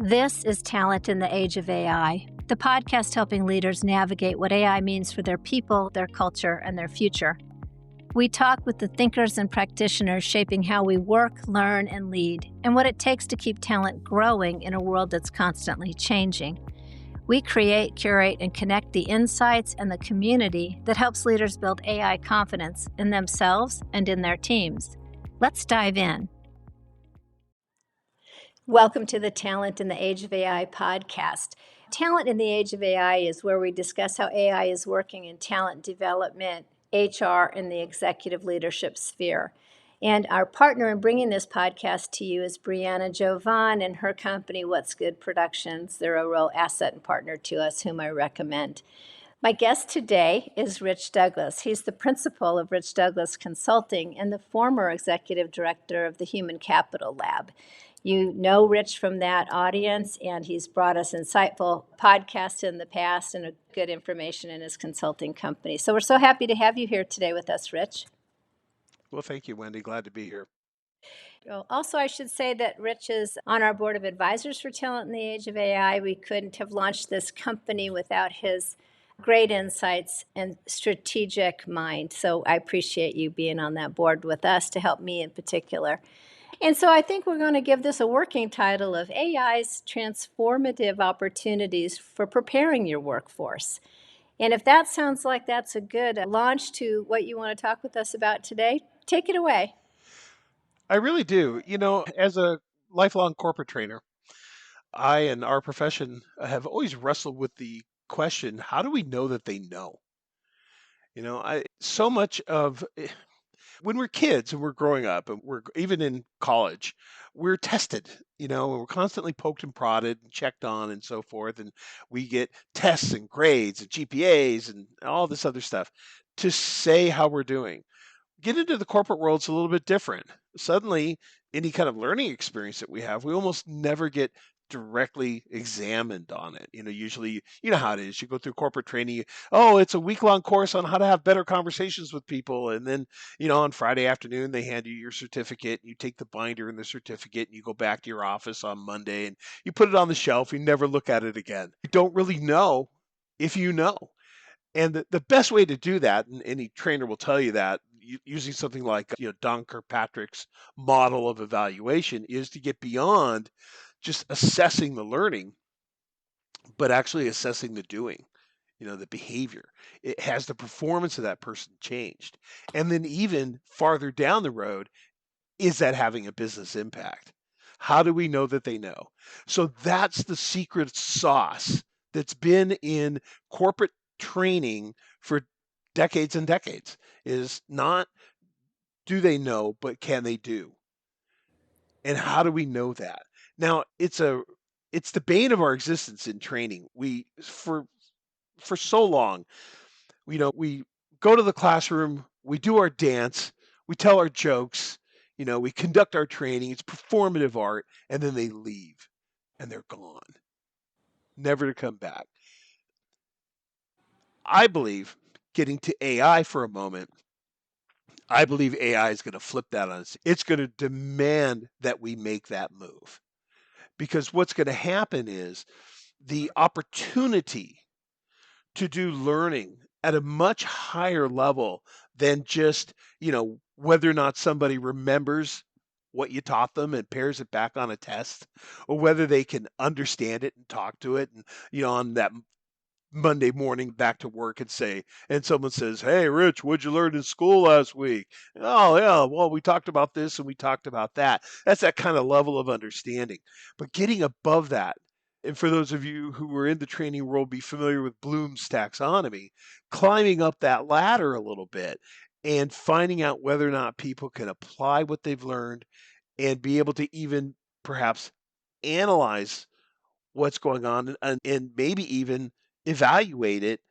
This is Talent in the Age of AI, the podcast helping leaders navigate what AI means for their people, their culture, and their future. We talk with the thinkers and practitioners shaping how we work, learn, and lead, and what it takes to keep talent growing in a world that's constantly changing. We create, curate, and connect the insights and the community that helps leaders build AI confidence in themselves and in their teams. Let's dive in. Welcome to the Talent in the Age of AI podcast. Talent in the Age of AI is where we discuss how AI is working in talent development, HR, and the executive leadership sphere. And our partner in bringing this podcast to you is Brianna Jovan and her company, What's Good Productions. They're a real asset and partner to us, whom I recommend. My guest today is Rich Douglas. He's the principal of Rich Douglas Consulting and the former executive director of the Human Capital Lab. You know Rich from that audience, and he's brought us insightful podcasts in the past and good information in his consulting company. So we're so happy to have you here today with us, Rich. Well, thank you, Wendy. Glad to be here. Well, also, I should say that Rich is on our board of advisors for Talent in the Age of AI. We couldn't have launched this company without his great insights and strategic mind. So I appreciate you being on that board with us to help me in particular. And so I think we're going to give this a working title of AI's Transformative Opportunities for Preparing Your Workforce. And if that sounds like that's a good launch to what you want to talk with us about today, take it away. I really do. As a lifelong corporate trainer, I and our profession have always wrestled with the question, how do we know that they know? So much of when we're kids and we're growing up and we're even in college, we're tested, and we're constantly poked and prodded and checked on and so forth. And we get tests and grades and GPAs and all this other stuff to say how we're doing. Get into the corporate world, it's a little bit different. Suddenly, any kind of learning experience that we have, we almost never get directly examined on it. Usually, you know how it is. You go through corporate training, it's a week-long course on how to have better conversations with people. And then, on Friday afternoon, they hand you your certificate. You take the binder and the certificate and you go back to your office on Monday and you put it on the shelf. You never look at it again. You don't really know if you know. And the best way to do that, and any trainer will tell you that, using something like Don Kirkpatrick's model of evaluation, is to get beyond just assessing the learning, but actually assessing the doing, the behavior. Has the performance of that person changed? And then even farther down the road, is that having a business impact? How do we know that they know? So that's the secret sauce that's been in corporate training for decades and decades, is not do they know, but can they do? And how do we know that? Now, it's the bane of our existence in training. We for so long, we go to the classroom, we do our dance, we tell our jokes, we conduct our training, it's performative art, and then they leave and they're gone, never to come back. I believe, getting to AI for a moment, I believe AI is going to flip that on us. It's going to demand that we make that move. Because what's going to happen is the opportunity to do learning at a much higher level than just, whether or not somebody remembers what you taught them and pairs it back on a test, or whether they can understand it and talk to it and, on that Monday morning back to work and someone says, "Hey, Rich, what'd you learn in school last week?" "Oh, yeah, well, we talked about this and we talked about that." That's that kind of level of understanding. But getting above that, and for those of you who are in the training world, be familiar with Bloom's taxonomy, climbing up that ladder a little bit and finding out whether or not people can apply what they've learned and be able to even perhaps analyze what's going on and maybe even evaluate it.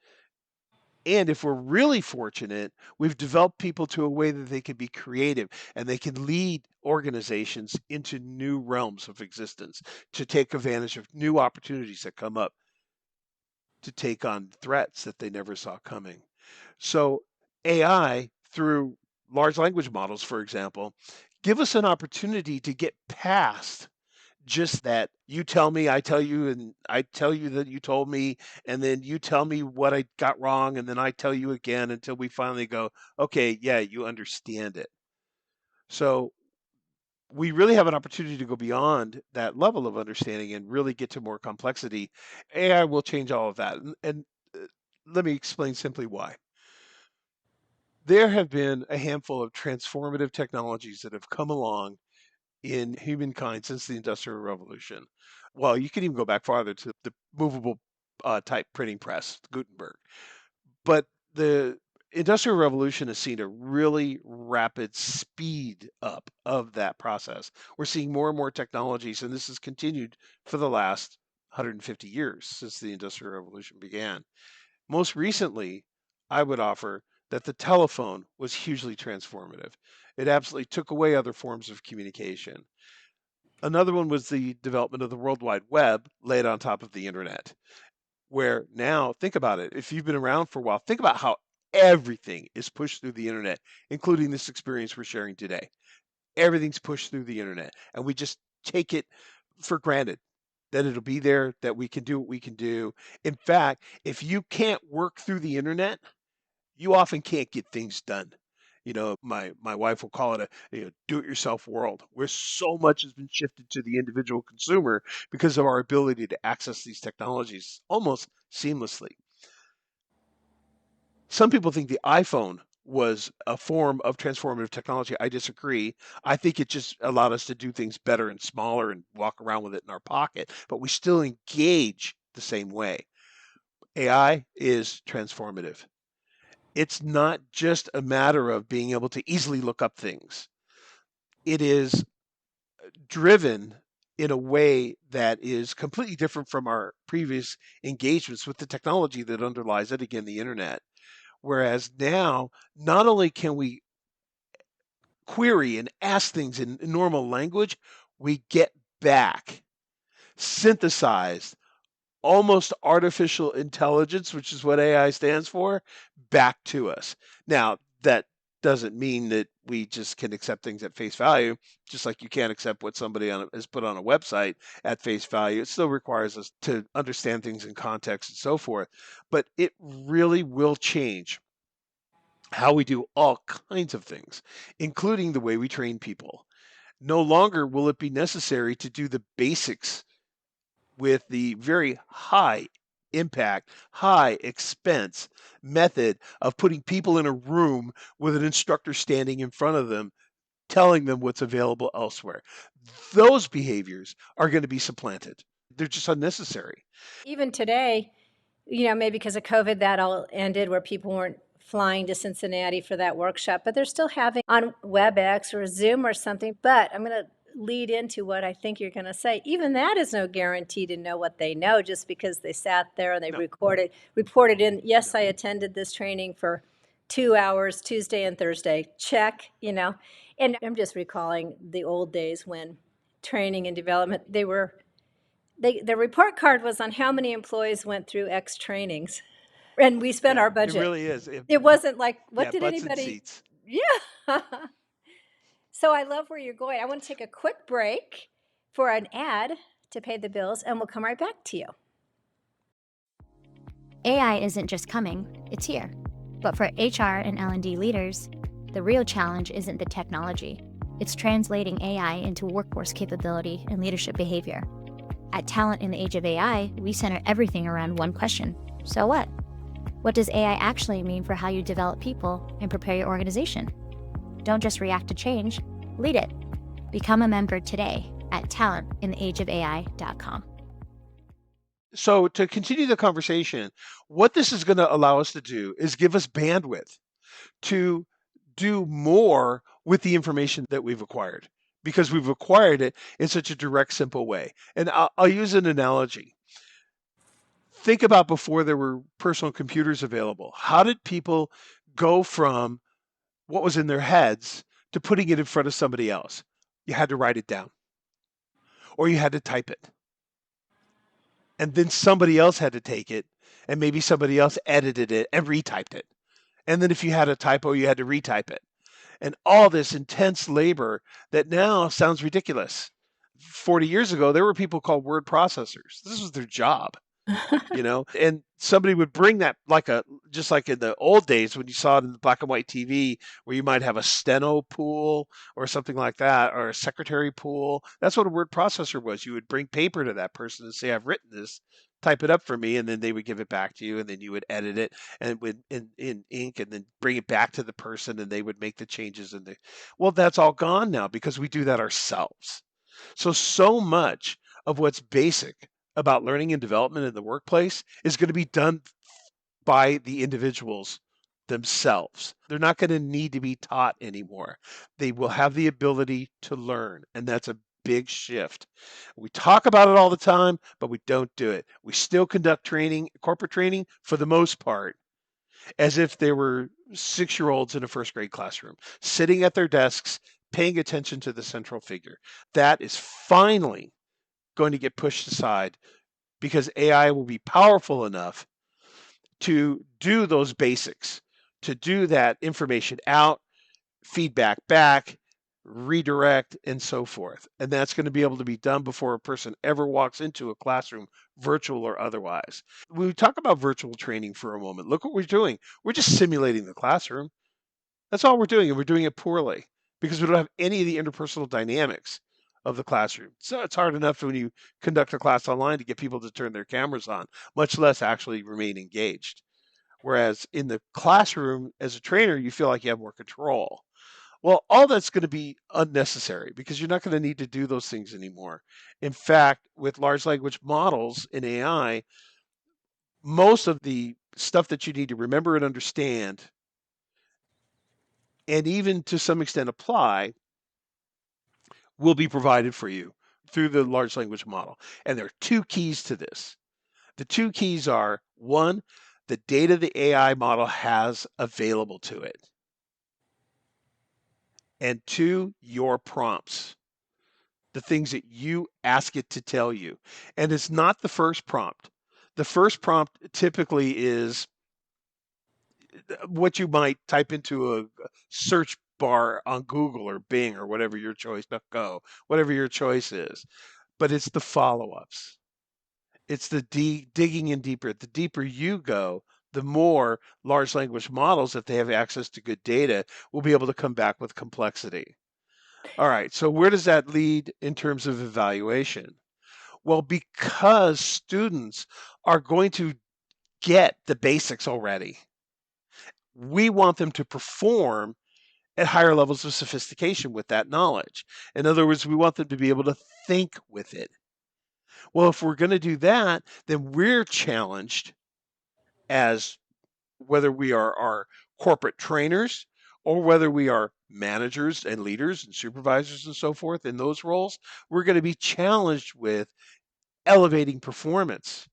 And if we're really fortunate, we've developed people to a way that they can be creative and they can lead organizations into new realms of existence, to take advantage of new opportunities that come up, to take on threats that they never saw coming. So AI, through large language models, for example, give us an opportunity to get past just that you tell me, I tell you, and I tell you that you told me, and then you tell me what I got wrong, and then I tell you again until we finally go, okay, yeah, you understand it. So we really have an opportunity to go beyond that level of understanding and really get to more complexity. AI will change all of that. And let me explain simply why. There have been a handful of transformative technologies that have come along in humankind since the Industrial Revolution. Well, you can even go back farther to the movable type printing press, Gutenberg. But the Industrial Revolution has seen a really rapid speed up of that process. We're seeing more and more technologies, and this has continued for the last 150 years since the Industrial Revolution began. Most recently, I would offer that the telephone was hugely transformative. It absolutely took away other forms of communication. Another one was the development of the World Wide Web laid on top of the internet, where now, think about it. If you've been around for a while, think about how everything is pushed through the internet, including this experience we're sharing today. Everything's pushed through the internet, and we just take it for granted that it'll be there, that we can do what we can do. In fact, if you can't work through the internet, you often can't get things done. My wife will call it a do-it-yourself world, where so much has been shifted to the individual consumer because of our ability to access these technologies almost seamlessly. Some people think the iPhone was a form of transformative technology. I disagree. I think it just allowed us to do things better and smaller and walk around with it in our pocket, but we still engage the same way. AI is transformative. It's not just a matter of being able to easily look up things. It is driven in a way that is completely different from our previous engagements with the technology that underlies it, again, the internet. Whereas now, not only can we query and ask things in normal language, we get back synthesized, almost artificial intelligence, which is what AI stands for, back to us. Now, that doesn't mean that we just can accept things at face value, just like you can't accept what somebody has put on a website at face value. It still requires us to understand things in context and so forth. But it really will change how we do all kinds of things, including the way we train people. No longer will it be necessary to do the basics with the very high impact, high expense method of putting people in a room with an instructor standing in front of them, telling them what's available elsewhere. Those behaviors are going to be supplanted. They're just unnecessary. Even today, maybe because of COVID, that all ended where people weren't flying to Cincinnati for that workshop, but they're still having on WebEx or Zoom or something. But I'm going to lead into what I think you're going to say. Even that is no guarantee to know what they know just because they sat there and they No, reported in, yes, no. I attended this training for 2 hours, Tuesday and Thursday, check, And I'm just recalling the old days when training and development, the report card was on how many employees went through X trainings, and we spent Yeah, our it budget. really is. It wasn't like, what Yeah, did butts and anybody? seats. Yeah. So I love where you're going. I want to take a quick break for an ad to pay the bills, and we'll come right back to you. AI isn't just coming, it's here. But for HR and L&D leaders, the real challenge isn't the technology. It's translating AI into workforce capability and leadership behavior. At Talent in the Age of AI, we center everything around one question. So what? What does AI actually mean for how you develop people and prepare your organization? Don't just react to change, lead it. Become a member today at talentintheageofai.com. So, to continue the conversation, what this is going to allow us to do is give us bandwidth to do more with the information that we've acquired because we've acquired it in such a direct, simple way. And I'll use an analogy. Think about before there were personal computers available. How did people go from what was in their heads to putting it in front of somebody else? You had to write it down or you had to type it. And then somebody else had to take it and maybe somebody else edited it and retyped it. And then if you had a typo, you had to retype it. And all this intense labor that now sounds ridiculous. 40 years ago, there were people called word processors. This was their job. And somebody would bring that just like in the old days when you saw it in the black and white TV, where you might have a steno pool or something like that, or a secretary pool. That's what a word processor was. You would bring paper to that person and say, I've written this, type it up for me, and then they would give it back to you, and then you would edit it and in ink, and then bring it back to the person, and they would make the changes well, that's all gone now because we do that ourselves. So much of what's basic about learning and development in the workplace is going to be done by the individuals themselves. They're not going to need to be taught anymore. They will have the ability to learn, and that's a big shift. We talk about it all the time, but we don't do it. We still conduct training, corporate training, for the most part, as if they were 6-year-olds in a first grade classroom, sitting at their desks, paying attention to the central figure. That is finally going to get pushed aside because AI will be powerful enough to do those basics, to do that information out, feedback back, redirect, and so forth. And that's going to be able to be done before a person ever walks into a classroom, virtual or otherwise. We talk about virtual training for a moment. Look what we're doing. We're just simulating the classroom. That's all we're doing, and we're doing it poorly because we don't have any of the interpersonal dynamics of the classroom. So it's hard enough when you conduct a class online to get people to turn their cameras on, much less actually remain engaged. Whereas in the classroom, as a trainer, you feel like you have more control. Well, all that's going to be unnecessary because you're not going to need to do those things anymore. In fact, with large language models in AI, most of the stuff that you need to remember and understand, and even to some extent apply, will be provided for you through the large language model. And there are two keys to this. The two keys are, one, the data the AI model has available to it, and two, your prompts, the things that you ask it to tell you. And it's not the first prompt. The first prompt typically is what you might type into a search bar on Google or Bing or whatever your choice, Go, whatever your choice is. But it's the follow-ups. It's the digging in deeper. The deeper you go, the more large language models, if they have access to good data, will be able to come back with complexity. All right, so where does that lead in terms of evaluation? Well, because students are going to get the basics already, we want them to perform at higher levels of sophistication with that knowledge. In other words, we want them to be able to think with it. Well, if we're going to do that, then we're challenged as whether we are our corporate trainers or whether we are managers and leaders and supervisors and so forth in those roles, we're going to be challenged with elevating performance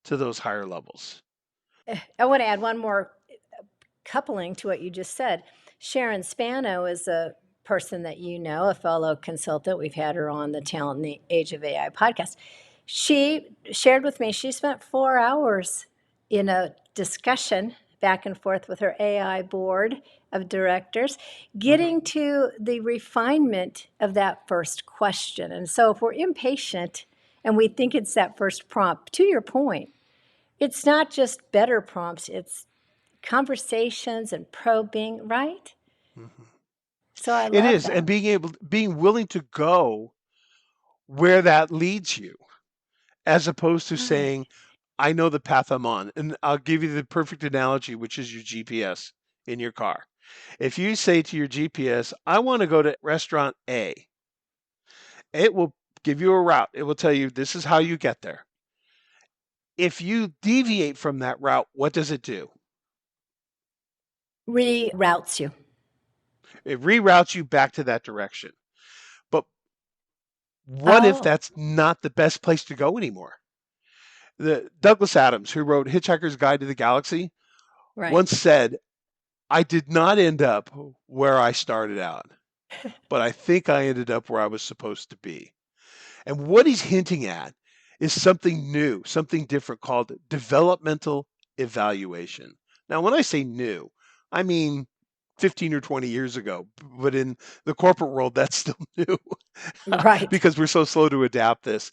to those higher levels. I want to add one more coupling to what you just said. Sharon Spano is a person that you know, a fellow consultant. We've had her on the Talent in the Age of AI podcast. She shared with me she spent 4 hours in a discussion back and forth with her AI board of directors, getting to the refinement of that first question. And so if we're impatient and we think it's that first prompt, to your point, it's not just better prompts, it's conversations and probing, right? Mm-hmm. So I It love is, that. and being willing to go where that leads you, as opposed to Right. saying, I know the path I'm on. And I'll give you the perfect analogy, which is your GPS in your car. If you say to your GPS, I want to go to restaurant A, it will give you a route. It will tell you this is how you get there. If you deviate from that route, what does it do? Reroutes you. It reroutes you back to that direction. But what if Oh, that's not the best place to go anymore? The Douglas Adams, who wrote Hitchhiker's Guide to the Galaxy, right. once said, I did not end up where I started out, but I think I ended up where I was supposed to be. And what he's hinting at is something new, something different called developmental evaluation. Now, when I say new, I mean 15 or 20 years ago. But in the corporate world, that's still new Right. because we're so slow to adapt this.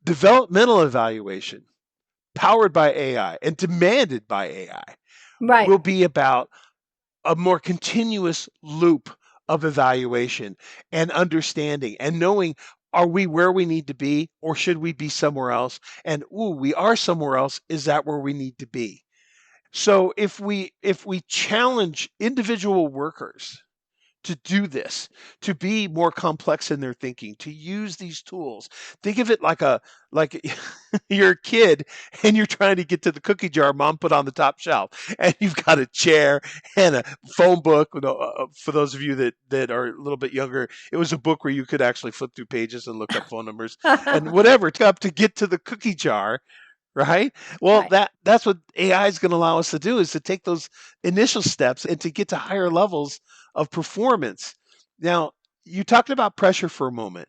Developmental evaluation, powered by AI and demanded by AI, Right. will be about a more continuous loop of evaluation and understanding and knowing, are we where we need to be or should we be somewhere else? And we are somewhere else. Is that where we need to be? So if we challenge individual workers to do this, to be more complex in their thinking, to use these tools. Think of it like you're a kid and you're trying to get to the cookie jar mom put on the top shelf, and you've got a chair and a phone book. For those of you that are a little bit younger, it was a book where you could actually flip through pages and look up phone numbers and whatever to get to the cookie jar, right? Well, Right. that's what AI is going to allow us to do, is to take those initial steps and to get to higher levels of performance. Now, you talked about pressure for a moment.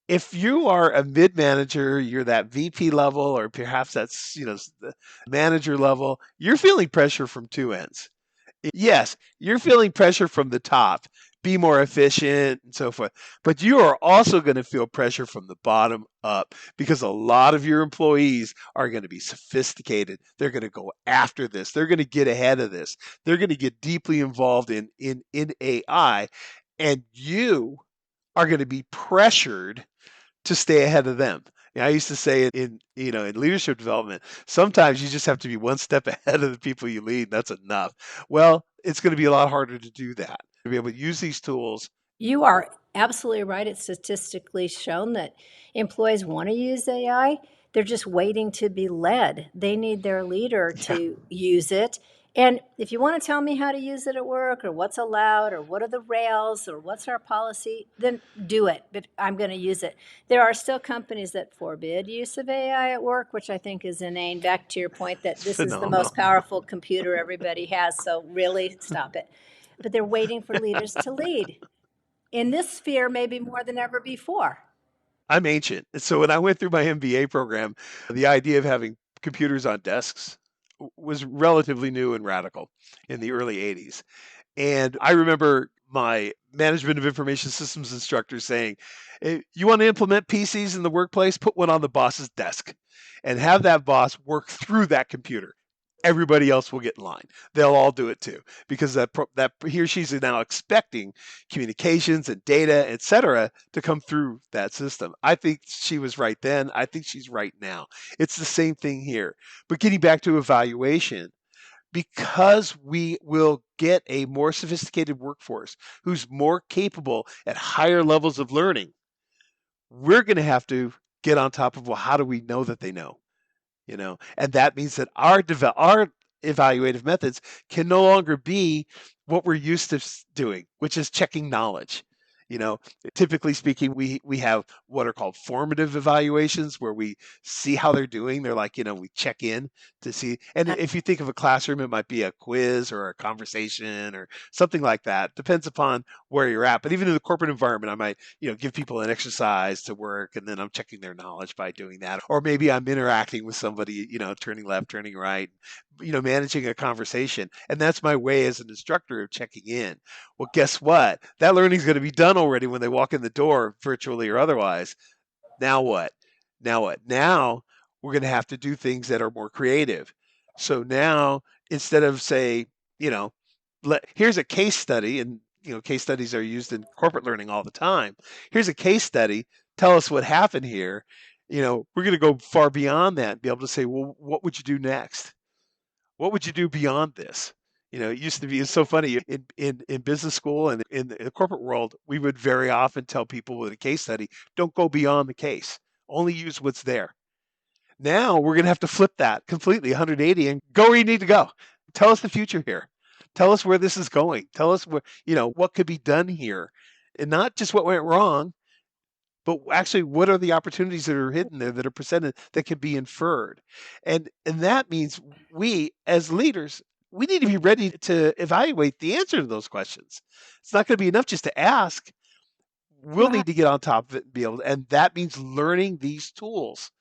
If you are a mid manager, you're that VP level, or perhaps that's the manager level, you're feeling pressure from two ends. Yes, you're feeling pressure from the top, be more efficient and so forth. But you are also going to feel pressure from the bottom up, because a lot of your employees are going to be sophisticated. They're going to go after this. They're going to get ahead of this. They're going to get deeply involved in AI, and you are going to be pressured to stay ahead of them. I used to say in leadership development, sometimes you just have to be one step ahead of the people you lead. That's enough. Well, it's going to be a lot harder to do that, to be able to use these tools. You are absolutely right. It's statistically shown that employees want to use AI. They're just waiting to be led. They need their leader Yeah, to use it. And if you want to tell me how to use it at work, or what's allowed, or what are the rails, or what's our policy, then do it. But I'm going to use it. There are still companies that forbid use of AI at work, which I think is inane. Back to your point that it's this is the phenomenal. most powerful computer everybody has. So really stop it. But they're waiting for leaders to lead in this sphere, maybe more than ever before. I'm ancient. And so when I went through my MBA program, the idea of having computers on desks was relatively new and radical in the early 80s. And I remember my management of information systems instructor saying, you want to implement PCs in the workplace, put one on the boss's desk and have that boss work through that computer. Everybody else will get in line. They'll all do it too, because that he or she's now expecting communications and data, et cetera, to come through that system. I think she was right then. I think she's right now. It's the same thing here. But getting back to evaluation, because we will get a more sophisticated workforce who's more capable at higher levels of learning, we're going to have to get on top of, well, how do we know that they know? And that means that our evaluative methods can no longer be what we're used to doing, which is checking knowledge. you know Typically speaking, we have what are called formative evaluations, where we see how they're doing. They're like, we check in to see. And if you think of a classroom, it might be a quiz or a conversation or something like that. Depends upon where you're at. But even in the corporate environment, I might give people an exercise to work, and then I'm checking their knowledge by doing that. Or maybe I'm interacting with somebody, turning left, turning right, managing a conversation. And that's my way as an instructor of checking in. Well, guess what? That learning is going to be done already when they walk in the door, virtually or otherwise. Now what? Now what? Now we're going to have to do things that are more creative. So now, instead of you know, here's a case study, and case studies are used in corporate learning all the time. Here's a case study. Tell us what happened here. We're going to go far beyond that and be able to say, well, what would you do next? What would you do beyond this? It used to be, it's so funny in business school and in the corporate world, we would very often tell people with a case study, don't go beyond the case, only use what's there. Now we're going to have to flip that completely 180 and go where you need to go. Tell us the future here. Tell us where this is going. Tell us what could be done here, and not just what went wrong, but actually what are the opportunities that are hidden there, that are presented, that can be inferred. And that means we as leaders, we need to be ready to evaluate the answer to those questions. It's not going to be enough just to ask. We'll Right. need to get on top of it and be able to, and that means learning these tools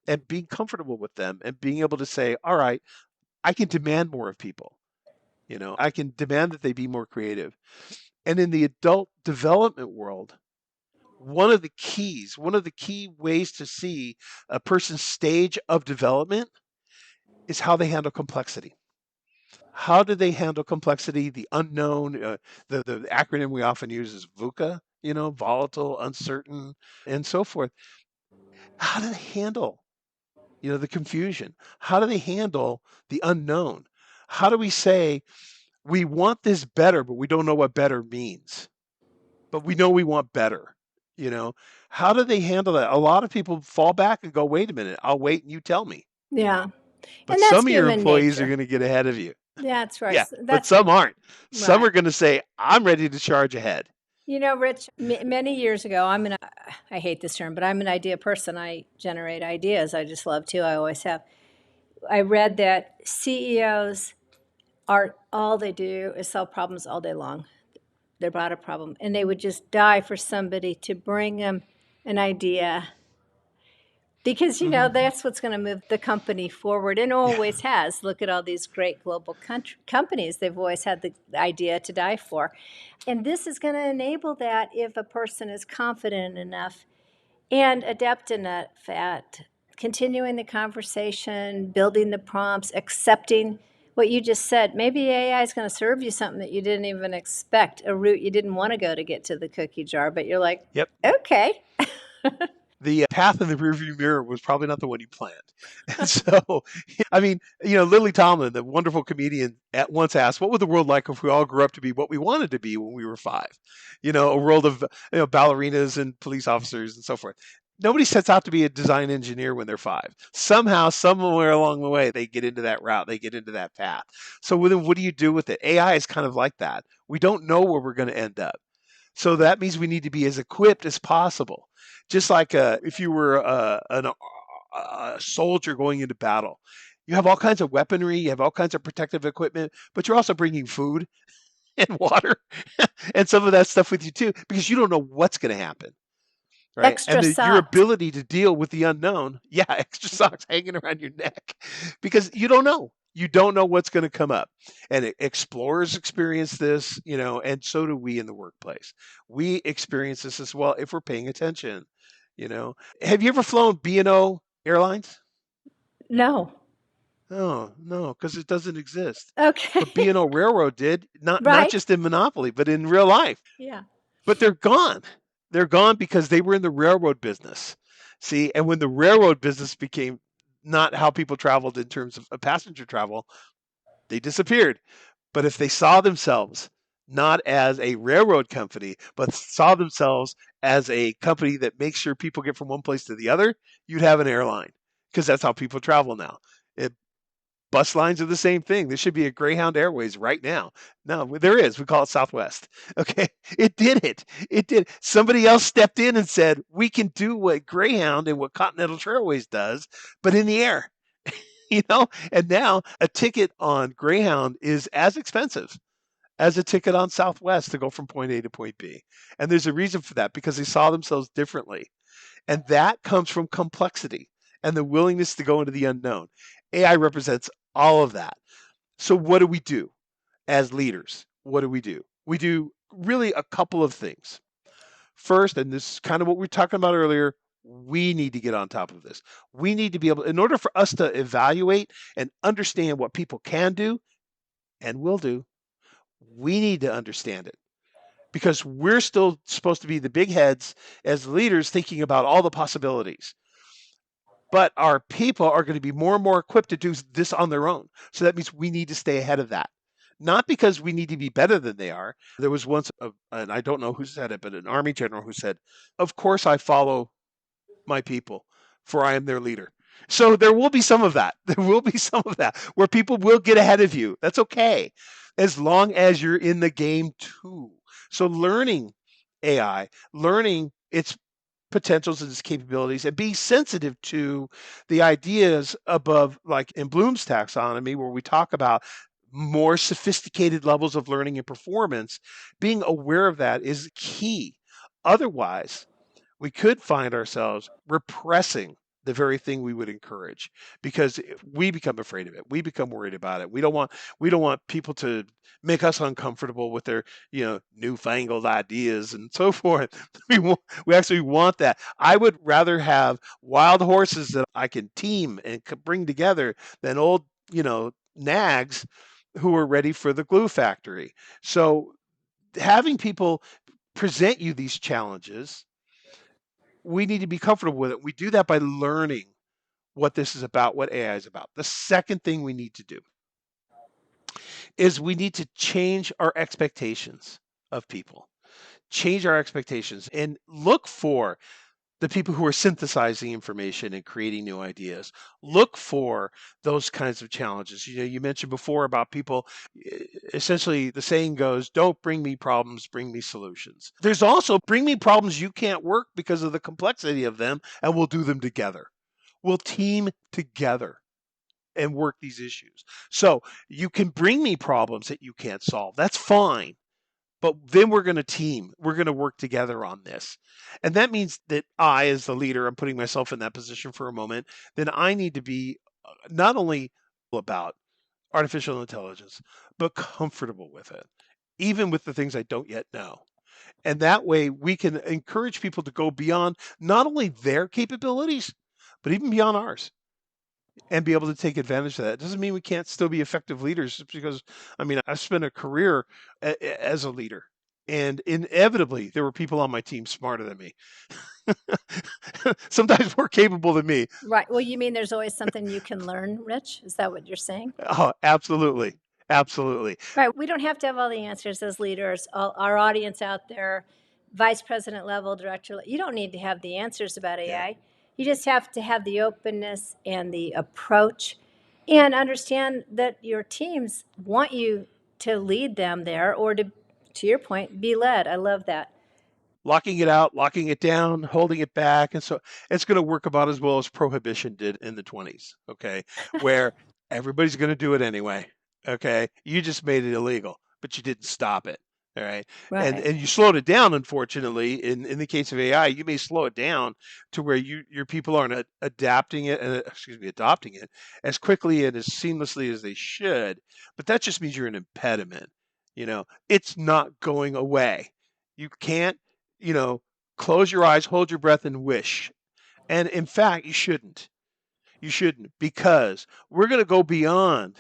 and being comfortable with them and being able to say, all right, I can demand more of people. I can demand that they be more creative. And in the adult development world, one of the key ways to see a person's stage of development is how they handle complexity. How do they handle complexity, the unknown? The acronym we often use is VUCA, volatile, uncertain, and so forth. How do they handle, the confusion? How do they handle the unknown? How do we say we want this better, but we don't know what better means? But we know we want better. You know, how do they handle that? A lot of people fall back and go, wait a minute, I'll wait and you tell me. Yeah. But And that's some of your human employees are nature. going to get ahead of you. That's right. Yeah, but That's some aren't. Some right. are going to say, I'm ready to charge ahead. Rich, many years ago, I hate this term, but I'm an idea person. I generate ideas. I just love to. I always have. I read that CEOs are all they do is solve problems all day long. They're about a problem, and they would just die for somebody to bring them an idea because Hmm. that's what's going to move the company forward and always has. Look at all these great global companies. They've always had the idea to die for. And this is going to enable that if a person is confident enough and adept enough at continuing the conversation, building the prompts, accepting what you just said. Maybe AI is going to serve you something that you didn't even expect, a route you didn't want to go to get to the cookie jar, but you're like, Yep. okay. The path in the rearview mirror was probably not the one you planned. And so, I mean, Lily Tomlin, the wonderful comedian, at once asked, "What would the world like if we all grew up to be what we wanted to be when we were 5?" A world of ballerinas and police officers and so forth. Nobody sets out to be a design engineer when they're 5. Somehow, somewhere along the way, they get into that route, they get into that path. So then, what do you do with it? AI is kind of like that. We don't know where we're going to end up. So that means we need to be as equipped as possible. Just like if you were a soldier going into battle, you have all kinds of weaponry, you have all kinds of protective equipment, but you're also bringing food and water and some of that stuff with you too, because you don't know what's going to happen. Right. Extra And your socks. ability to deal with the unknown. Yeah. Extra socks hanging around your neck because you don't know. You don't know what's going to come up. And explorers experience this, and so do we in the workplace. We experience this as well if we're paying attention. Have you ever flown B&O Airlines? No. Oh, no, because it doesn't exist. Okay. But B&O Railroad did, not Right? just in Monopoly, but in real life. Yeah. But they're gone. They're gone because they were in the railroad business. See, and when the railroad business became not how people traveled in terms of passenger travel, they disappeared. But if they saw themselves not as a railroad company, but saw themselves as a company that makes sure people get from one place to the other, you'd have an airline because that's how people travel now. It, Bus lines are the same thing. There should be a Greyhound Airways right now. No, there is. We call it Southwest. Okay. It did it. It did. Somebody else stepped in and said, we can do what Greyhound and what Continental Trailways does, but in the air. And now a ticket on Greyhound is as expensive as a ticket on Southwest to go from point A to point B. And there's a reason for that because they saw themselves differently. And that comes from complexity and the willingness to go into the unknown. AI represents all of that. So, what do we do as leaders? What do? We do really a couple of things. First, and this is kind of what we were talking about earlier, we need to get on top of this. We need to be able, in order for us to evaluate and understand what people can do and will do, we need to understand it because we're still supposed to be the big heads as leaders thinking about all the possibilities. But our people are going to be more and more equipped to do this on their own. So that means we need to stay ahead of that. Not because we need to be better than they are. There was once, and I don't know who said it, but an Army general who said, "Of course I follow my people, for I am their leader." So there will be some of that. There will be some of that where people will get ahead of you. That's okay, as long as you're in the game too. So learning AI, learning its potentials and its capabilities, and being sensitive to the ideas above, like in Bloom's taxonomy, where we talk about more sophisticated levels of learning and performance, being aware of that is key. Otherwise, we could find ourselves repressing the very thing we would encourage, because we become afraid of it. We become worried about it. We don't want people to make us uncomfortable with their, newfangled ideas and so forth. We actually want that. I would rather have wild horses that I can team and bring together than old, nags who are ready for the glue factory. So having people present you these challenges, we need to be comfortable with it. We do that by learning what this is about, what AI is about. The second thing we need to do is we need to change our expectations of people, change our expectations, and look for the people who are synthesizing information and creating new ideas. Look for those kinds of challenges. You mentioned before about people, essentially the saying goes, don't bring me problems, bring me solutions. There's also bring me problems you can't work because of the complexity of them, and we'll do them together. We'll team together and work these issues. So you can bring me problems that you can't solve. That's fine. But then we're going to team. We're going to work together on this. And that means that I, as the leader, I'm putting myself in that position for a moment, then I need to be not only about artificial intelligence, but comfortable with it, even with the things I don't yet know. And that way we can encourage people to go beyond not only their capabilities, but even beyond ours, and be able to take advantage of that. It doesn't mean we can't still be effective leaders, just because, I've spent a career as a leader, and inevitably there were people on my team smarter than me, sometimes more capable than me. Right. Well, you mean there's always something you can learn, Rich? Is that what you're saying? Oh, absolutely. Absolutely. Right. We don't have to have all the answers as leaders. Our audience out there, vice president level, director, you don't need to have the answers about Yeah. AI. You just have to have the openness and the approach and understand that your teams want you to lead them there or to your point, be led. I love that. Locking it out, locking it down, holding it back. And so it's going to work about as well as prohibition did in the 20s, okay, where everybody's going to do it anyway, okay? You just made it illegal, but you didn't stop it. All right. Right. And you slowed it down, unfortunately. In the case of AI, you may slow it down to where your people aren't adapting it, adopting it as quickly and as seamlessly as they should. But that just means you're an impediment. It's not going away. You can't, you know, close your eyes, hold your breath, and wish. And in fact, you shouldn't. You shouldn't, because we're going to go beyond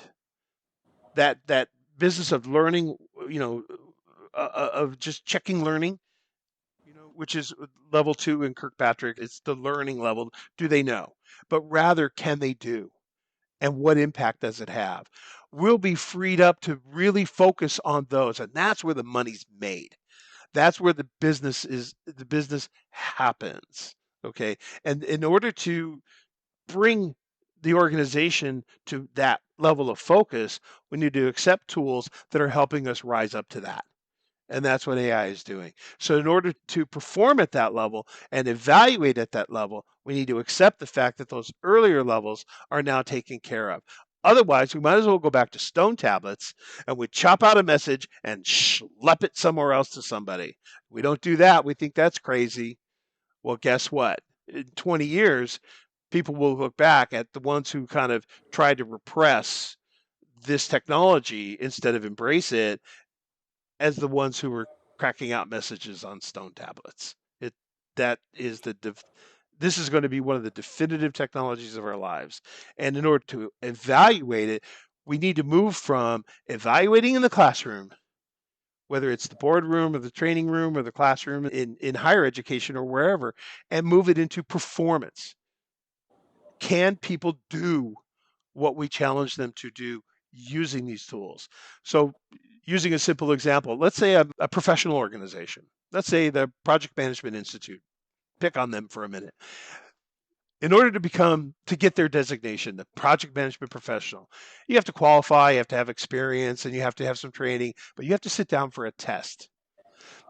that business of learning, of just checking learning, which is level 2 in Kirkpatrick. It's the learning level. Do they know? But rather, can they do? And what impact does it have? We'll be freed up to really focus on those, and that's where the money's made. That's where the business happens. Okay. And in order to bring the organization to that level of focus, we need to accept tools that are helping us rise up to that. And that's what AI is doing. So in order to perform at that level and evaluate at that level, we need to accept the fact that those earlier levels are now taken care of. Otherwise, we might as well go back to stone tablets and we chop out a message and schlep it somewhere else to somebody. We don't do that. We think that's crazy. Well, guess what? In 20 years, people will look back at the ones who kind of tried to repress this technology instead of embrace it as the ones who were cracking out messages on stone tablets. That is this is going to be one of the definitive technologies of our lives. And in order to evaluate it, we need to move from evaluating in the classroom, whether it's the boardroom or the training room or the classroom in higher education or wherever, and move it into performance. Can people do what we challenge them to do using these tools? So, using a simple example, let's say a professional organization, let's say the Project Management Institute, pick on them for a minute. In order to get their designation, the project management professional, you have to qualify, you have to have experience, and you have to have some training, but you have to sit down for a test.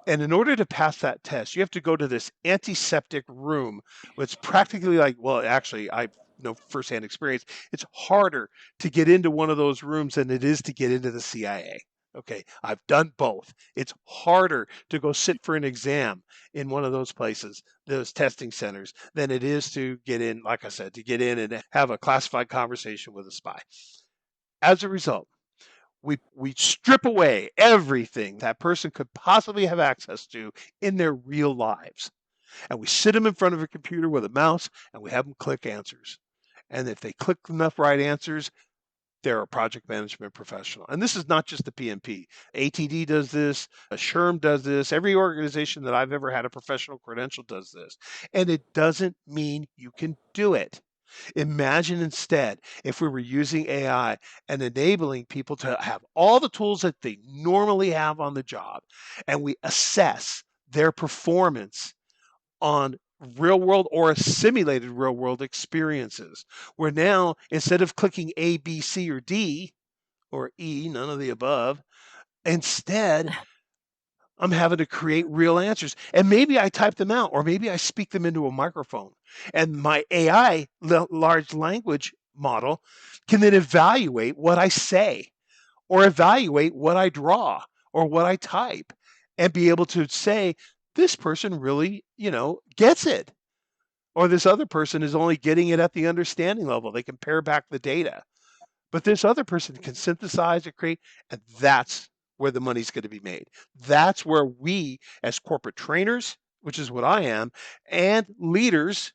And in order to pass that test, you have to go to this antiseptic room. It's practically like, well, actually, I know firsthand experience. It's harder to get into one of those rooms than it is to get into the CIA. Okay, I've done both. It's harder to go sit for an exam in one of those places, those testing centers, than it is to get in, like I said, to get in and have a classified conversation with a spy. As a result, we strip away everything that person could possibly have access to in their real lives. And we sit them in front of a computer with a mouse and we have them click answers. And if they click enough right answers, they're a project management professional. And this is not just the PMP. ATD does this, SHRM does this, every organization that I've ever had a professional credential does this. And it doesn't mean you can do it. Imagine instead if we were using AI and enabling people to have all the tools that they normally have on the job, and we assess their performance on real world or simulated real world experiences, where now instead of clicking A, B, C, or D, or E, none of the above, instead I'm having to create real answers. And maybe I type them out, or maybe I speak them into a microphone. And my AI, large language model, can then evaluate what I say, or evaluate what I draw, or what I type, and be able to say, this person really, gets it. Or this other person is only getting it at the understanding level. They can pare back the data. But this other person can synthesize or create, and that's where the money's going to be made. That's where we, as corporate trainers, which is what I am, and leaders,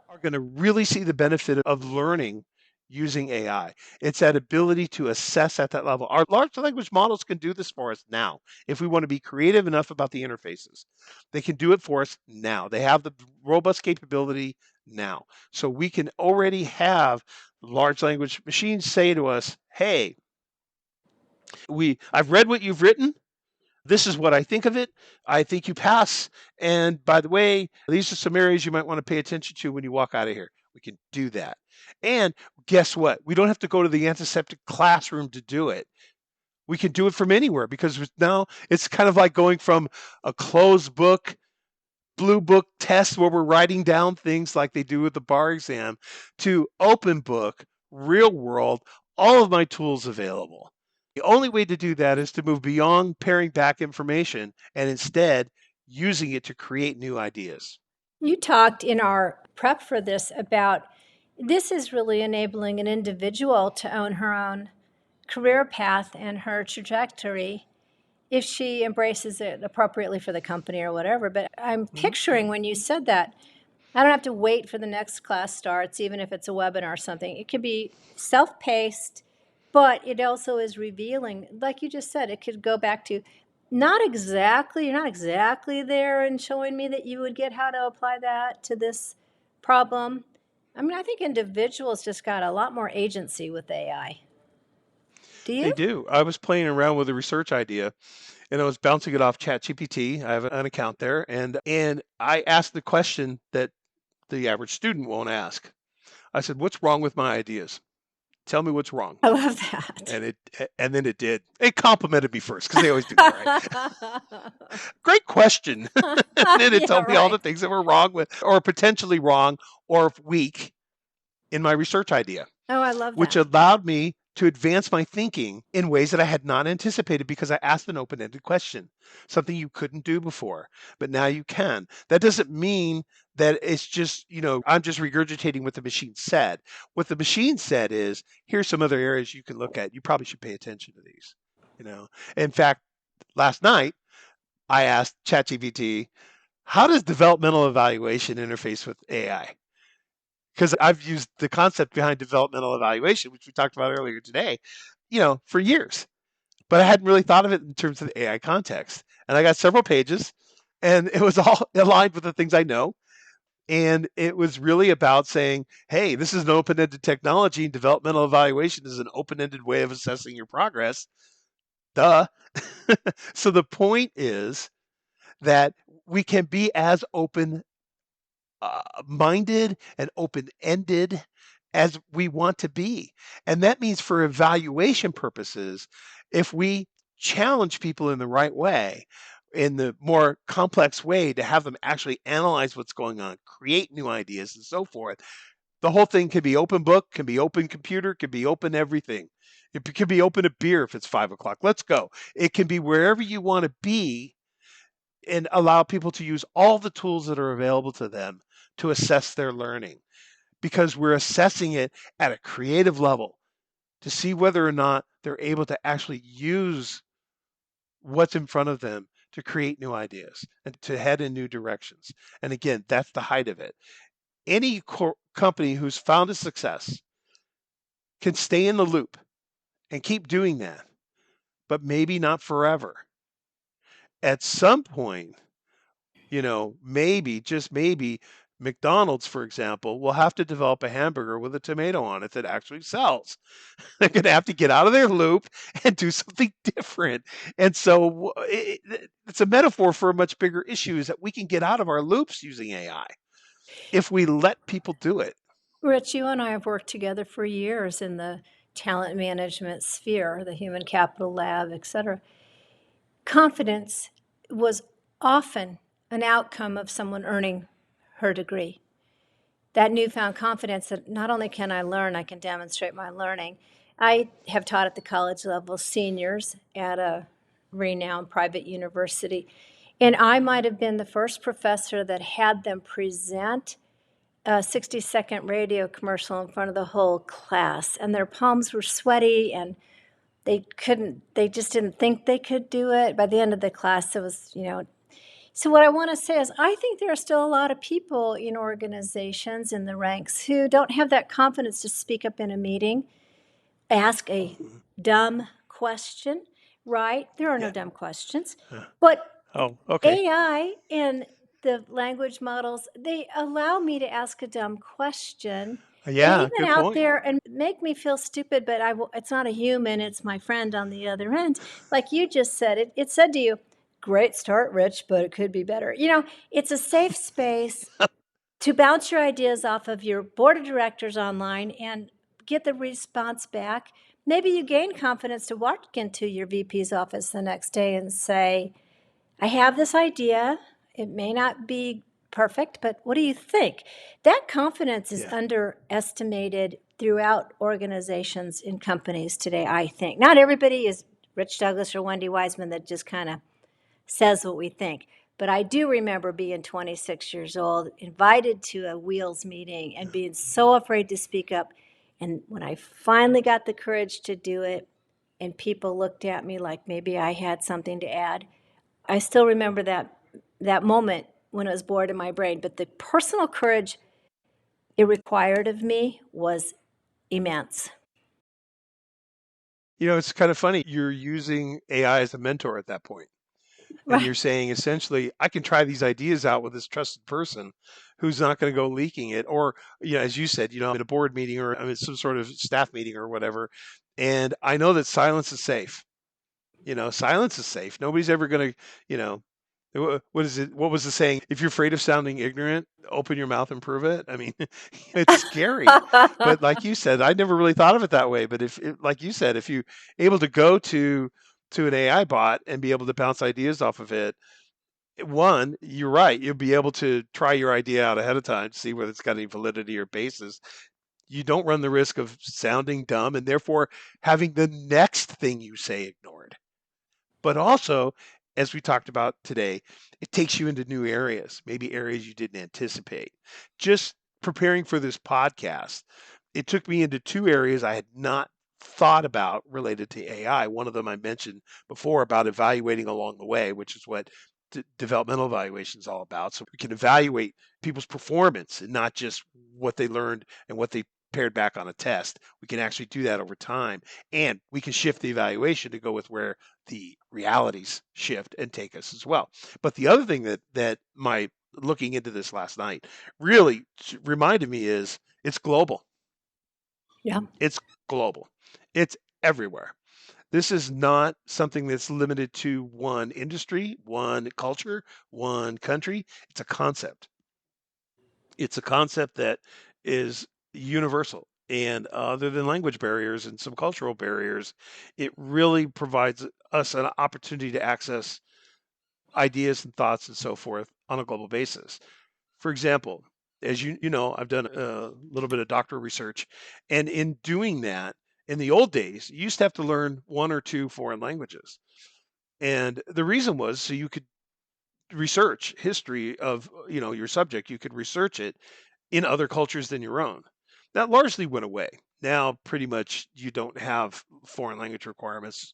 are going to really see the benefit of learning using AI. It's that ability to assess at that level. Our large language models can do this for us now. If we want to be creative enough about the interfaces, they can do it for us now. They have the robust capability now. So we can already have large language machines say to us, hey, I've read what you've written. This is what I think of it. I think you pass. And by the way, these are some areas you might want to pay attention to when you walk out of here. We can do that. And guess what? We don't have to go to the antiseptic classroom to do it. We can do it from anywhere, because now it's kind of like going from a closed book, blue book test where we're writing down things like they do with the bar exam, to open book, real world, all of my tools available. The only way to do that is to move beyond paring back information and instead using it to create new ideas. You talked in our prep for this about this is really enabling an individual to own her own career path and her trajectory if she embraces it appropriately for the company or whatever. But I'm picturing when you said that, I don't have to wait for the next class starts, even if it's a webinar or something. It could be self-paced, but it also is revealing, like you just said, it could go back to you're not exactly there and showing me that you would get how to apply that to this problem. I mean, I think individuals just got a lot more agency with AI. Do They you? do. I was playing around with a research idea and I was bouncing it off ChatGPT. I have an account there, and I asked the question that the average student won't ask. I said, "What's wrong with my ideas? Tell me what's wrong." I love that. And then it did. It complimented me first, because they always do that, right? Great question. And then it Yeah, told me all right. the things that were wrong with, or potentially wrong, or weak in my research idea, Oh, I love which that. allowed me to advance my thinking in ways that I had not anticipated, because I asked an open-ended question, something you couldn't do before, but now you can. That doesn't mean that it's just, I'm just regurgitating what the machine said. What the machine said is, here's some other areas you can look at. You probably should pay attention to these. In fact, last night, I asked ChatGPT, how does developmental evaluation interface with AI? Because I've used the concept behind developmental evaluation, which we talked about earlier today, for years. But I hadn't really thought of it in terms of the AI context. And I got several pages, and it was all aligned with the things I know. And it was really about saying, hey, this is an open-ended technology, and developmental evaluation is an open-ended way of assessing your progress. Duh. So the point is that we can be as open minded and open ended as we want to be. And that means, for evaluation purposes, if we challenge people in the right way, in the more complex way, to have them actually analyze what's going on, create new ideas, and so forth, The whole thing can be open book, can be open computer, can be open everything. It can be open a beer if it's 5 o'clock. Let's go. It can be wherever you want to be and allow people to use all the tools that are available to them to assess their learning, because we're assessing it at a creative level to see whether or not they're able to actually use what's in front of them to create new ideas and to head in new directions. And again, that's the height of it. Any company who's found a success can stay in the loop and keep doing that, but maybe not forever. At some point, maybe, just maybe, McDonald's, for example, will have to develop a hamburger with a tomato on it that actually sells. They're going to have to get out of their loop and do something different. And so it's a metaphor for a much bigger issue, is that we can get out of our loops using AI if we let people do it. Rich, you and I have worked together for years in the talent management sphere, the human capital lab, et cetera. Confidence was often an outcome of someone earning her degree. That newfound confidence that not only can I learn, I can demonstrate my learning. I have taught at the college level seniors at a renowned private university, and I might have been the first professor that had them present a 60-second radio commercial in front of the whole class, and their palms were sweaty and they just didn't think they could do it. By the end of the class, it was, So what I want to say is I think there are still a lot of people in organizations in the ranks who don't have that confidence to speak up in a meeting, ask a dumb question, right? There are no Yeah. dumb questions. But Oh, okay. AI and the language models, they allow me to ask a dumb question and Yeah, even good out point. there and make me feel stupid, but it's not a human, it's my friend on the other end. Like you just said, it said to you, great start, Rich, but it could be better. It's a safe space to bounce your ideas off of your board of directors online and get the response back. Maybe you gain confidence to walk into your VP's office the next day and say, I have this idea. It may not be perfect, but what do you think? That confidence is Yeah. underestimated throughout organizations and companies today, I think. Not everybody is Rich Douglas or Wendy Wiseman that just kind of says what we think. But I do remember being 26 years old, invited to a Wheels meeting and being so afraid to speak up. And when I finally got the courage to do it, and people looked at me like maybe I had something to add, I still remember that moment when it was bored in my brain. But the personal courage it required of me was immense. It's kind of funny. You're using AI as a mentor at that point. And Right. you're saying essentially, I can try these ideas out with this trusted person who's not going to go leaking it. Or, as you said, I'm in a board meeting or I'm in some sort of staff meeting or whatever. And I know that silence is safe. Silence is safe. Nobody's ever going to, what is it? What was the saying? If you're afraid of sounding ignorant, open your mouth and prove it. I mean, it's scary. But like you said, I never really thought of it that way. But like you said, if you able to go to an AI bot and be able to bounce ideas off of it, one, you're right. You'll be able to try your idea out ahead of time to see whether it's got any validity or basis. You don't run the risk of sounding dumb and therefore having the next thing you say ignored. But also, as we talked about today, it takes you into new areas, maybe areas you didn't anticipate. Just preparing for this podcast, it took me into two areas I had not thought about related to AI. One of them I mentioned before about evaluating along the way, which is what developmental evaluation is all about. So we can evaluate people's performance and not just what they learned and what they paired back on a test. We can actually do that over time, and we can shift the evaluation to go with where the realities shift and take us as well. But the other thing that my looking into this last night really reminded me is it's global. Yeah. It's global. It's everywhere. This is not something that's limited to one industry, one culture, one country. It's a concept. It's a concept that is universal. And other than language barriers and some cultural barriers, it really provides us an opportunity to access ideas and thoughts and so forth on a global basis. For example, As you know, I've done a little bit of doctoral research, and in doing that, in the old days, you used to have to learn one or two foreign languages, and the reason was so you could research history of your subject. You could research it in other cultures than your own. That largely went away. Now, pretty much, you don't have foreign language requirements,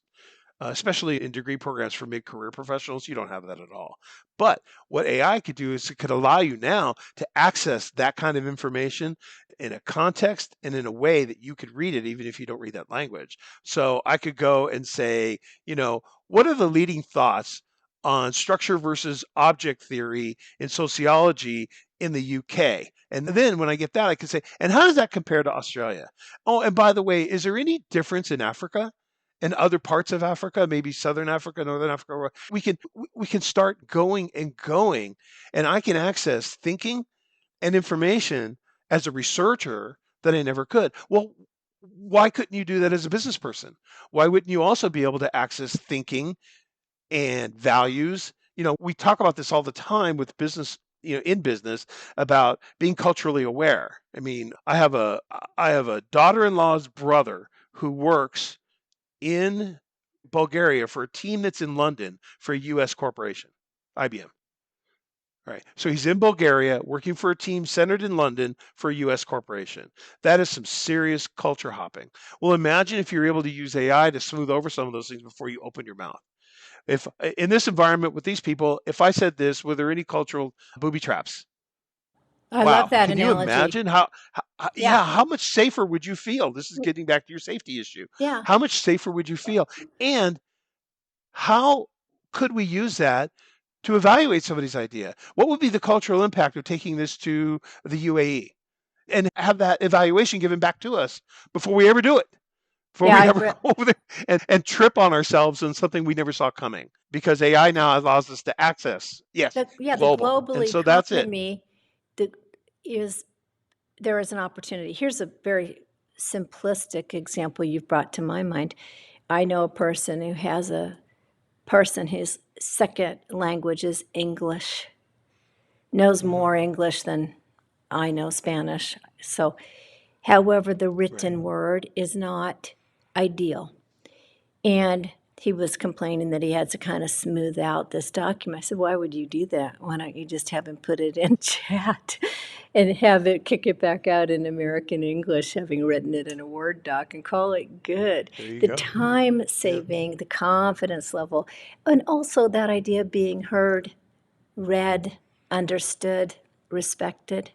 especially in degree programs for mid-career professionals. You don't have that at all. But what AI could do is it could allow you now to access that kind of information in a context and in a way that you could read it even if you don't read that language. So I could go and say, what are the leading thoughts on structure versus object theory in sociology in the UK? And then when I get that, I can say, and how does that compare to Australia? Oh, and by the way, is there any difference in Africa and other parts of Africa, maybe Southern Africa, Northern Africa? We can start going and going, and I can access thinking and information as a researcher that I never could. Well, why couldn't you do that as a business person? Why wouldn't you also be able to access thinking and values? We talk about this all the time with business, in business, about being culturally aware. I mean, I have a daughter-in-law's brother who works in Bulgaria for a team that's in London for a US corporation, IBM. All right. So he's in Bulgaria working for a team centered in London for a US corporation. That is some serious culture hopping. Well, imagine if you're able to use AI to smooth over some of those things before you open your mouth. If in this environment with these people, if I said this, were there any cultural booby traps? I love Wow. that Can you analogy. imagine yeah, Yeah, how much safer would you feel? This is getting back to your safety issue. yeah. How much safer would you feel? And how could we use that to evaluate somebody's idea? What would be the cultural impact of taking this to the UAE and have that evaluation given back to us before we ever do it? Before Yeah, we ever go over there and trip on ourselves on something we never saw coming, because AI now allows us to access, yes, the global. global And so that's it. economy the, is there is an opportunity. Here's a very simplistic example you've brought to my mind. I know a person who has a person whose second language is English, knows Hmm. more English than I know Spanish. So, however, the Right. written word is not ideal. And he was complaining that he had to kind of smooth out this document. I said, why would you do that? Why don't you just have him put it in chat and have it kick it back out in American English, having written it in a Word doc, and call it good? There you The go. time Yeah. saving, the confidence level, and also that idea of being heard, read, understood, respected.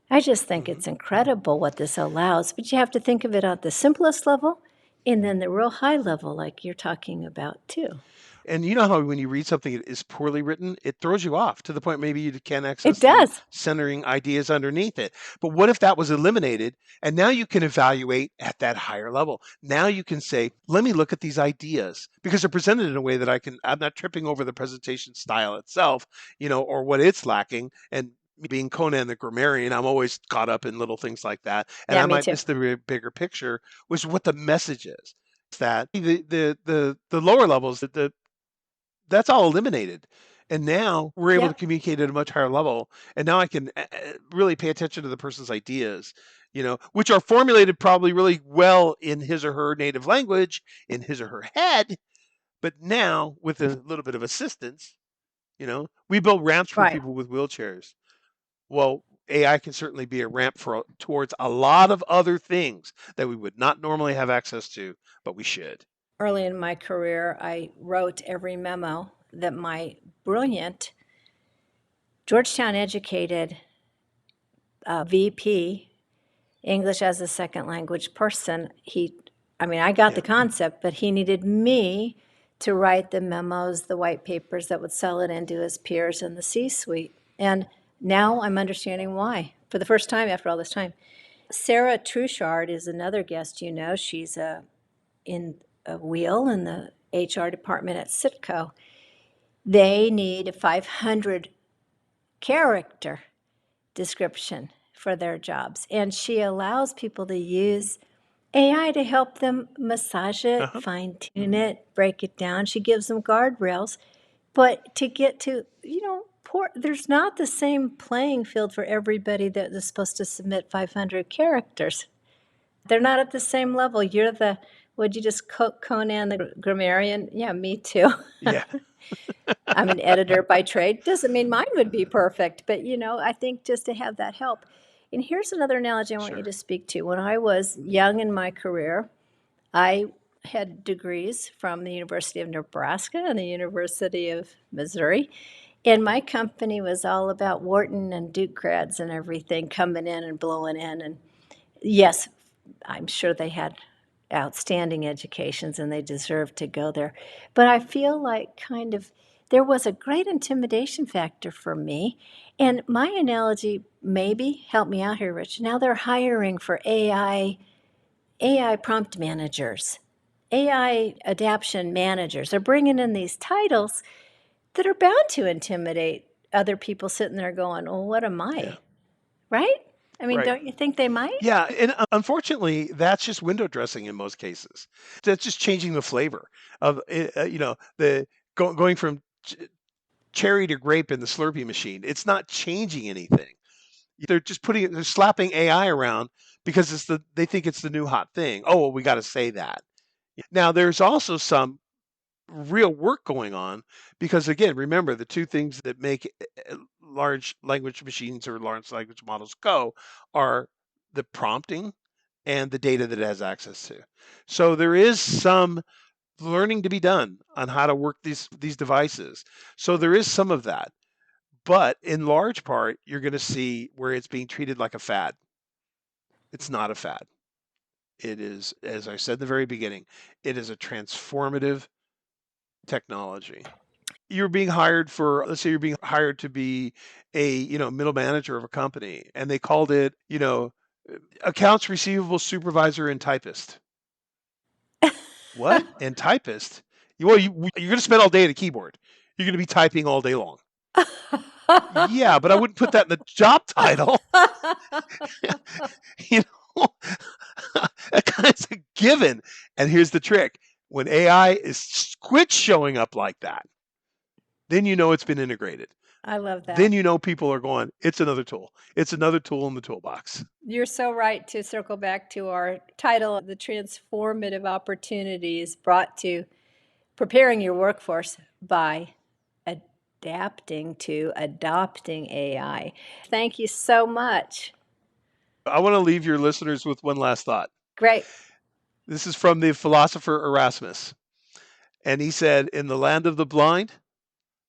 I just think Hmm. it's incredible what this allows, but you have to think of it at the simplest level and then the real high level, like you're talking about too. And you know how when you read something that is poorly written, it throws you off to the point maybe you can't It access the does. centering ideas underneath it. But what if that was eliminated and now you can evaluate at that higher level? Now you can say, let me look at these ideas because they're presented in a way that I'm not tripping over the presentation style itself, or what it's lacking. And me being Conan the grammarian, I'm always caught up in little things like that. And Yeah, I me might too. miss the bigger picture, which is what the message is. That the lower levels, that's all eliminated. And now we're able to Yep. communicate at a much higher level. And now I can really pay attention to the person's ideas, which are formulated probably really well in his or her native language, in his or her head. But now, with a little bit of assistance, we build ramps for Right. people with wheelchairs. Well, AI can certainly be a ramp towards a lot of other things that we would not normally have access to, but we should. Early in my career, I wrote every memo that my brilliant Georgetown educated VP, English as a second language person, I got the Yeah. concept, but he needed me to write the memos, the white papers that would sell it into his peers in the C-suite. And now I'm understanding why, for the first time after all this time. Sarah Truchard is another guest you know. She's in a wheel in the HR department at Citco. They need a 500 character description for their jobs. And she allows people to use AI to help them massage it, Uh-huh. fine tune it, break it down. She gives them guardrails. But to get to, there's not the same playing field for everybody that is supposed to submit 500 characters. They're not at the same level. You're would you just Conan the grammarian? Yeah, me too. Yeah. I'm an editor by trade. Doesn't mean mine would be perfect, but I think just to have that help. And here's another analogy I want you Sure. to speak to. When I was young in my career, I had degrees from the University of Nebraska and the University of Missouri. And my company was all about Wharton and Duke grads and everything coming in and blowing in. And yes, I'm sure they had outstanding educations and they deserved to go there. But I feel like there was a great intimidation factor for me. And my analogy, maybe, help me out here, Rich. Now they're hiring for AI prompt managers, AI adaption managers. They're bringing in these titles that are bound to intimidate other people sitting there going, well, what am I? Yeah. Right? I mean, Right. don't you think they might? Yeah, and unfortunately, that's just window dressing in most cases. That's just changing the flavor of the going from cherry to grape in the Slurpee machine. It's not changing anything. They're just they're slapping AI around because they think it's the new hot thing. Oh, well, we got to say that. Now, there's also some real work going on because, again, remember the two things that make large language machines or large language models go are the prompting and the data that it has access to. So there is some learning to be done on how to work these devices. So there is some of that. But in large part, you're going to see where it's being treated like a fad. It's not a fad. It is, as I said in the very beginning, it is a transformative technology. You're being hired let's say you're being hired to be a, middle manager of a company, and they called it, accounts receivable supervisor and typist. What? And typist? Well, you're going to spend all day at a keyboard. You're going to be typing all day long. Yeah, but I wouldn't put that in the job title. That's a given. And here's the trick. When AI quits showing up like that, then it's been integrated. I love that. Then people are going, it's another tool. It's another tool in the toolbox. You're so right to circle back to our title, The Transformative Opportunities Brought to Preparing Your Workforce by Adapting to Adopting AI. Thank you so much. I want to leave your listeners with one last thought. Great. This is from the philosopher Erasmus. And he said, in the land of the blind,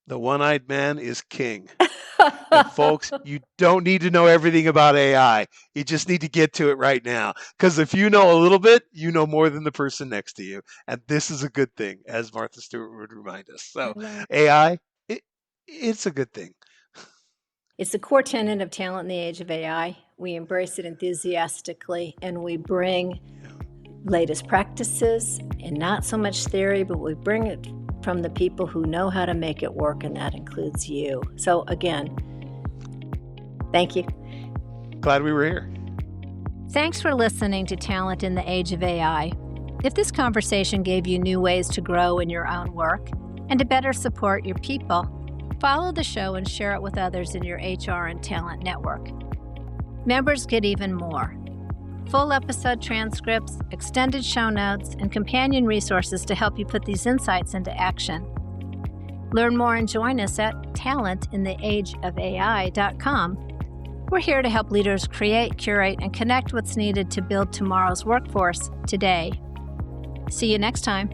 the one-eyed man is king. And folks, you don't need to know everything about AI. You just need to get to it right now. Because if you know a little bit, you know more than the person next to you. And this is a good thing, as Martha Stewart would remind us. So AI, it's a good thing. It's the core tenet of Talent in the Age of AI. We embrace it enthusiastically, and we bring latest practices and not so much theory, but we bring it from the people who know how to make it work, and that includes you. So again, thank you. Glad we were here. Thanks for listening to Talent in the Age of AI. If this conversation gave you new ways to grow in your own work and to better support your people, follow the show and share it with others in your HR and talent network. Members get even more. Full episode transcripts, extended show notes, and companion resources to help you put these insights into action. Learn more and join us at talentintheageofai.com. We're here to help leaders create, curate, and connect what's needed to build tomorrow's workforce today. See you next time.